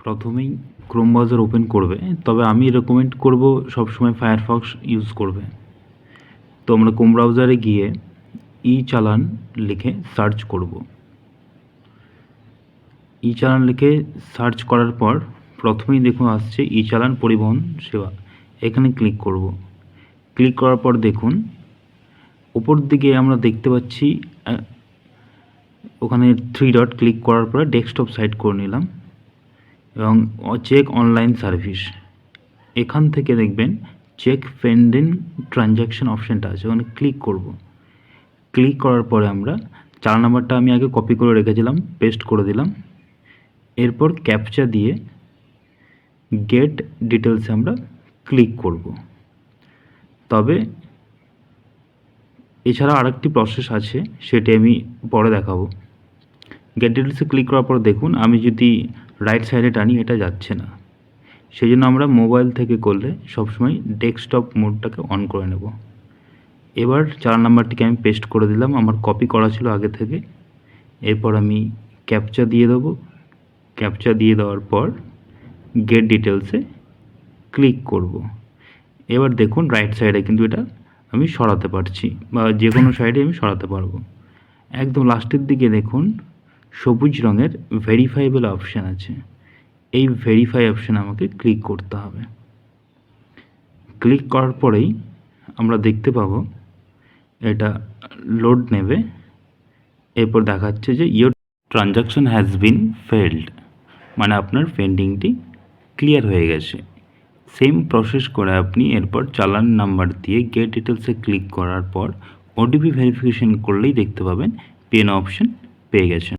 প্রথমেই Chrome browser open করবে, তবে আমি রেকমেন্ড করব সবসময় ফায়ারফক্স ইউজ করবে। তো আমরা ক্রোম ব্রাউজারে গিয়ে ই চালান লিখে সার্চ করব। ই চালান লিখে সার্চ করার পর প্রথমেই দেখুন আসছে ই চালান পরিবহন সেবা, এখানে ক্লিক করব। ক্লিক করার পর দেখুন উপর দিকে আমরা দেখতে পাচ্ছি ওখানে 3 ডট ক্লিক করার পরে ডেস্কটপ সাইট করে নিলাম এবং চেক অনলাইন সার্ভিস, এখান থেকে দেখবেন চেক পেন্ডিং ট্রানজ্যাকশন অপশানটা আছে, ওখানে ক্লিক করব। ক্লিক করার পরে আমরা 4 নাম্বারটা আমি আগে কপি করে রেখেছিলাম, পেস্ট করে দিলাম। এরপর ক্যাপচা দিয়ে গেট ডিটেলসে আমরা ক্লিক করব। তবে এছাড়া আরেকটি প্রসেস আছে, সেটি আমি পরে দেখাবো। গেট ডিটেলসে ক্লিক করার পর দেখুন আমি যদি রাইট সাইডে টানি এটা যাচ্ছে না, সেই জন্য আমরা মোবাইল থেকে করলে সবসময় ডেস্কটপ মোডটাকে অন করে নেব। এবার 4 নাম্বারটিকে আমি পেস্ট করে দিলাম, আমার কপি করা ছিল আগে থেকে। এরপর আমি ক্যাপচা দিয়ে দেবো। ক্যাপচা দিয়ে দেওয়ার পর গেট ডিটেলসে ক্লিক করব। এবার দেখুন রাইট সাইডে কিন্তু এটা আমি সরাতে পারছি, বা যে কোনো সাইডে আমি সরাতে পারবো। একদম লাস্টের দিকে দেখুন সবুজ রঙের ভেরিফাইবল অপশান আছে, এই ভেরিফাই অপশান আমাকে ক্লিক করতে হবে। ক্লিক করার পরেই আমরা দেখতে পাবো এটা লোড নেবে। এরপর দেখাচ্ছে যে your transaction has been failed, মানে আপনার পেন্ডিংটি ক্লিয়ার হয়ে গেছে। সেম প্রসেস করে আপনি এরপর চালান নাম্বার দিয়ে গেট ডিটেলসে ক্লিক করার পর ওটিপি ভেরিফিকেশন করলেই দেখতে পাবেন পেন অপশান পেয়ে গেছেন।